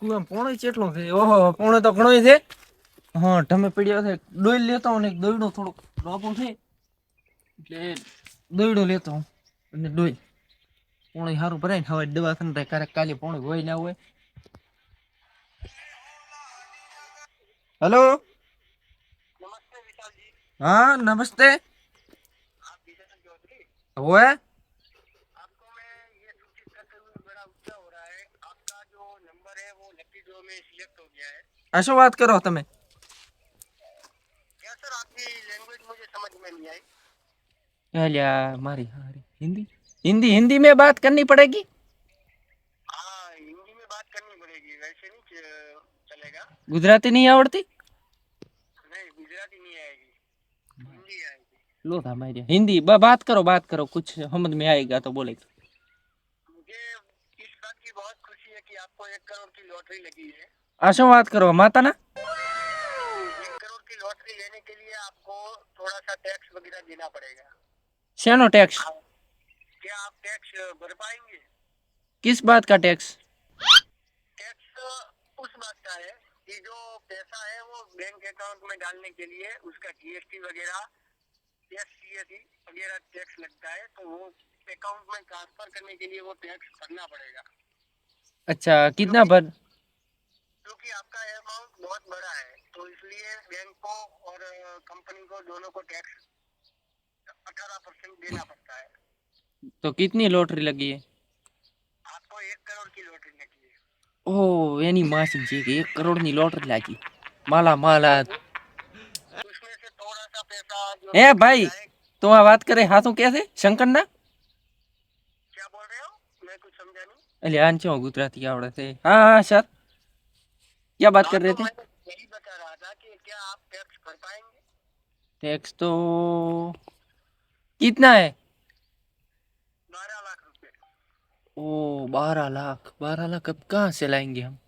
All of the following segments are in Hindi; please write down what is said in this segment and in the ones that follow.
કુવા પોણો ચેટલો છે? ઓહો, પોણો તો ઘણો છે. હા, તમે પડ્યો છે. ડોઈ લેતો ને એક દોયડો થોડોક ડોબો છે. એટલે દોયડો લેતો અને ડોઈ પોણે સારું ભરાય ને હવે દવા થાય ક્યારેક કાલે પોણે હોય ના હોય. હેલો. नमस्ते विशाल जी। हाँ नमस्ते। आप विशाल चौधरी। हुआ आपको मैं ये सूचित करते हुए बड़ा उत्साह हो रहा है, आपका जो नंबर है वो लकी ड्रॉ में सिलेक्ट हो गया है। ऐशो बात करो तुम्हें। क्या सर आपकी लैंग्वेज मुझे समझ में नहीं आई। अलिया मारी हारी हिंदी हिंदी हिंदी में बात करनी पड़ेगी। हाँ हिंदी में बात करनी पड़ेगी, वैसे नहीं चलेगा। गुजराती नहीं आवड़ती? नहीं गुजराती नहीं आएगी, हिंदी आएगी। लो था मेरी हिंदी बात करो कुछ समझ में आएगा तो बोलेगा। मुझे इस बात की बहुत खुशी है कि आपको 1 करोड़ की लॉटरी लगी है। ऐशो बात करो माता ना 1 करोड़ की लॉटरी लेने के लिए आपको थोड़ा सा टैक्स वगैरह देना पड़ेगा। शेनो टैक्स? क्या आप टैक्स भर पाएंगे? किस बात का टैक्स? टैक्स उस बात का है कि जो पैसा है वो बैंक अकाउंट में डालने के लिए उसका जीएसटी वगैरह एससीएससी वगैरह टैक्स लगता है, तो वो अकाउंट में ट्रांसफर करने के लिए वो टैक्स भरना पड़ेगा। अच्छा कितना भर? क्योंकि आपका अमाउंट बहुत बड़ा है तो इसलिए बैंक को और कंपनी को दोनों को टैक्स 18% देना पड़ता है। तो कितनी लॉटरी लगी है? आपको 1 करोड़ की लॉटरी लगी है। ओ एनी मासी जी की 1 करोड़ की लॉटरी लगी। माला माला उसमें से थोड़ा सा पैसा जो ए बैंक में भाई जाए। तो आ बात करे हाथों कैसे शंकर ना क्या बोल रहे हो? मैं कुछ समझा नहीं। अरे आंचो गुजराती आवड़े थे। हाँ हाँ सर क्या बात हाँ कर रहे तो थे? मैं यही बता रहा था कि क्या आप टैक्स भर पाएंगे? टैक्स तो कितना है? 12 लाख रुपए। ओ 12 लाख 12 लाख अब कहाँ से लाएंगे हम?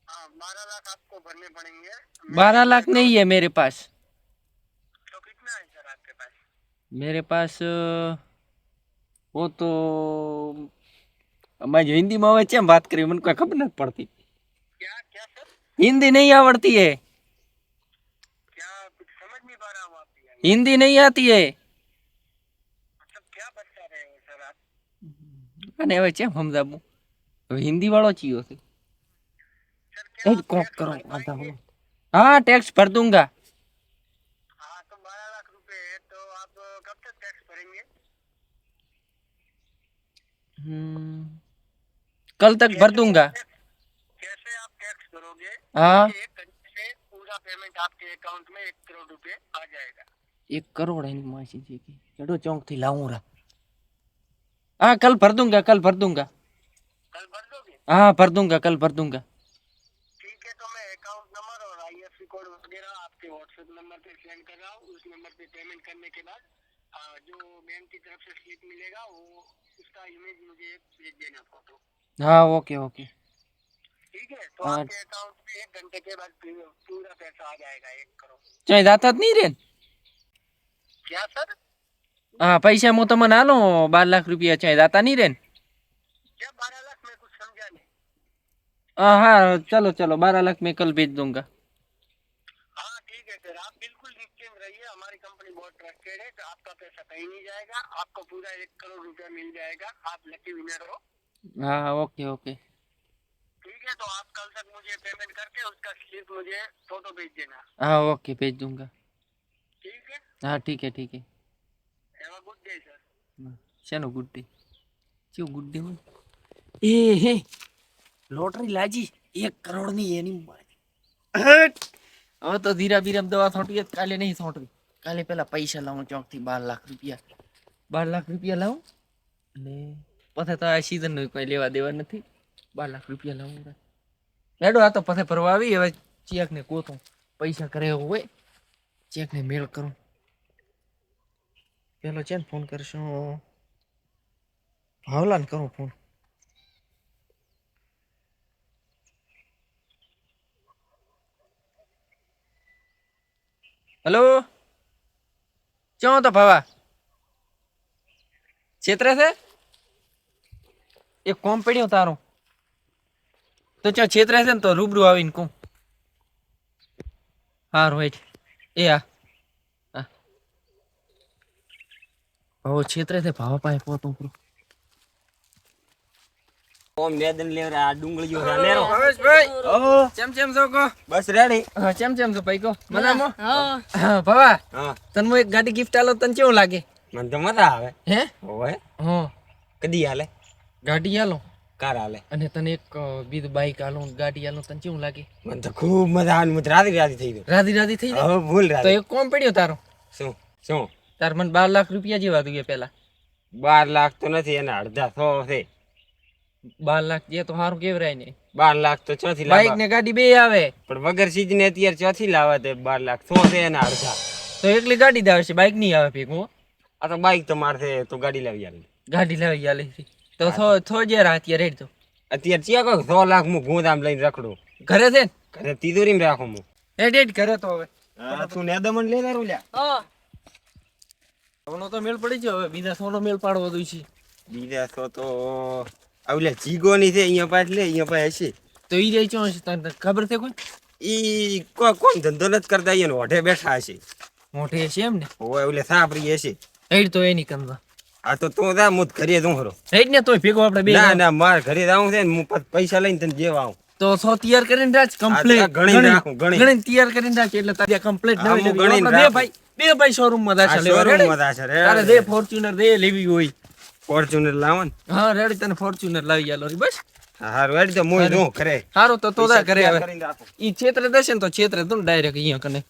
हाँ 12 लाख आपको भरने पड़ेंगे। मैं बारह जो लाख नहीं अकाउंट। है मेरे पास। तो कितना है सर आपके पास? मेरे पास वो तो मैं जो हिंदी में આવે છે बात करी મને કોઈ ખબર નથી પડતી। क्या क्या सर? हिंदी नहीं आवड़ती है। क्या कुछ समझ नहीं पा रहा हूँ आपकी लैंग्वेज। हिंदी नहीं आती है। मतलब क्या बता रहे हो सर आप? અને હવે કેમ સમજાવું? હવે हिंदी वाળો ચિયો છે। सर क्या એ आप કોક टैक्स કરો भर આधा पाएंगे? बोलो। हाँ टैक्स भर दूंगा। हाँ तो 12 लाख रुपए है तो आप कब तक टैक्स भरेंगे? कल तक भर कैसे दूंगा। कैसे आप टैक्स भरोगे? हाँ 1 घंटे में पूरा पेमेंट आपके अकाउंट में 1 करोड़ रुपए आ जाएगा। 1 करोड़ है मासी जी की चलो चौक थी लाऊं रहा। हाँ कल भर दूंगा कल भर दूंगा। कल भर दोगे? हाँ भर दूंगा कल भर दूंगा। ठीक है तो मैं अकाउंट नंबर और आईएफएससी कोड वगैरह आपके व्हाट्सएप नंबर पे सेंड कर रहा हूँ। उस नंबर पे पेमेंट करने के बाद जो बैंक की तरफ से स्लिप मिलेगा वो उसका इमेज मुझे भेज देना, फोटो। हाँ ओके ओके। ठीक है तो हाँ आपके अकाउंट में 1 घंटे के बाद पूरा पैसा आ जाएगा 1 करोड़। चाहे जाता જ नहीं रे। क्या सर? हाँ पैसा હું તમને આલો 12 लाख रुपया चाहे जाता नहीं रे। क्या 12 लाख? में कुछ समझा नहीं। हाँ हाँ चलो चलो 12 लाख मैं कल भेज दूंगा। हाँ ठीक है सर, आप बिल्कुल निश्चिंत रहिए, हमारी कंपनी बहुत ट्रस्टेड है तो आपका पैसा कहीं नहीं जाएगा, आपको पूरा 1 करोड़ रुपया मिल जाएगा। आप लकी विनर हो। हाँ हाँ ओके ओके। ठीक है तो आप कल तक मुझे पेमेंट करके उसका स्लिप मुझे फोटो भेज देना। हाँ ओके भेज दूंगा। ठीक है। हाँ ठीक है ठीक है। Have a good day sir. शानो गुड डे क्यों गुड डे में ए हे लॉटरी लाजी 1 करोड़ ની એની હવે તો ધીરા ધીરા દવા છોટી કાલે નહીં છોટવી કાલે પેલા પૈસા લાવું ચોક થી 12 લાખ રૂપિયા 12 લાખ રૂપિયા લાવું અને પછી તો આ સીઝન નું કોઈ લેવા દેવા નથી 12 લાખ રૂપિયા લાવું હેડો આ તો પછી ફરવા આવી હવે ચેક ને કોતો પૈસા કરે એવું હોય ચેક ને મેલ કરું પેલો છે ને ફોન કરશો ભાવલાને કરું ફોન हेलो क्यों तो भावा क्षेत्र से एक कॉम पड़ी तारो તો ચા છેતરે છે ને તો રૂબરૂ આવીને કહું. હારું હેઠ એ હા હા ભાવ છેતરે છે ભાવ પાસે પોતું પૂરું. ઓમ મેદન લેવરા આ ડુંગળીઓ રાનેરો હવેશભાઈ ઓ ચમ છો કો? બસ રેડી હા ચમ છો ભાઈ કો? મજામાં? હા ભાવા હા તને હું એક ગાડી ગિફ્ટ આલો તને કેવું લાગે? મને તો મજા આવે હે ઓય હા કદી હાલે ગાડી આલો કાર હાલે અને તને એક બીજું બાઈક આલો ગાડી આલો તને કેવું લાગે? મને તો ખૂબ મજા આવે મને રાધી રાધી થઈ ગયું રાધી રાધી થઈ જાય. હવે ભૂલ તો રાધી એક કોમ પડ્યો તારો. શું શું તાર મને 12 લાખ રૂપિયા જેવા જોઈએ પેલા. 12 લાખ તો નથી એને અડધા 100 છે 12 લાખ જે તો સારું કેવરાય ને. 12 લાખ તો ચોથી બાઈક લાવવા ને ગાડી બે આવે પણ વગર સીજને અત્યારે ચોથી લાવવા તે 12 લાખ 100 છે એને અડધા તો એકલી ગાડી જ આવે છે બાઈક નહીં આવે ભેગું હો. આ તો બાઈક તો મારશે તો ગાડી લાવી આવી ગાડી લાવી આલે છે તો થો જે અત્યારે રેડ તો અત્યારે ચિયા કહો 100 લાખ હું ગોદામ લઈને રખડું ઘરે છે ને ઘરે તિજોરીમાં રાખું હું રેડ ઘરે તો હવે હા તું નેદમન લઈને આવ્યો લ્યા સોનો તો મેળ પડી ગયો હવે બીજા સોનો મેળ પાડવો દઉં છે બીજા તો આવલે જીગોની છે અહીંયા પાસે લે અહીંયા પાસે હશે તો ઈ રહી ચો તને ખબર છે કોઈ ઈ કોણ ધંધો નથી કરતા અહીંયા ઓઢે બેઠા હશે મોઢે છે એમ ને ઓય ઓલે સાપરી હશે રેડ તો એની કંદા આ તો તું જા મુત ઘરે તું હરો રેડ ને તોય ભેગો આપણે બે ના ના માર ઘરે જાઉં છે ને હું પૈસા લઈને તને જેવા આવું તો સો તૈયાર કરીને રાખ કમ્પ્લીટ ગણી રાખું, ગણી. ગણી તૈયાર કરીને રાખ એટલે તારી કમ્પ્લીટ હા, નવી હું લેવી ગણીને આપણે રાખું. બે ભાઈ શોરૂમ માં દાખલ આ લેવા showroom રેડી? માં દાશે, રેડી. તારે જે ફોર્ચ્યુનર દે લેવી હોય ફોર્ચ્યુનર લાવો ને હા રેડી તને ફોર્ચ્યુનર લાવી આલો રી બસ હારું હેડ તો મોય નું ઘરે સારું તો દા કરે પૈસા હવે કરીને રાખું. ઈ છેતરે દેશે ને તો છેતરે તું ડાયરેક્ટ અહીંયા કને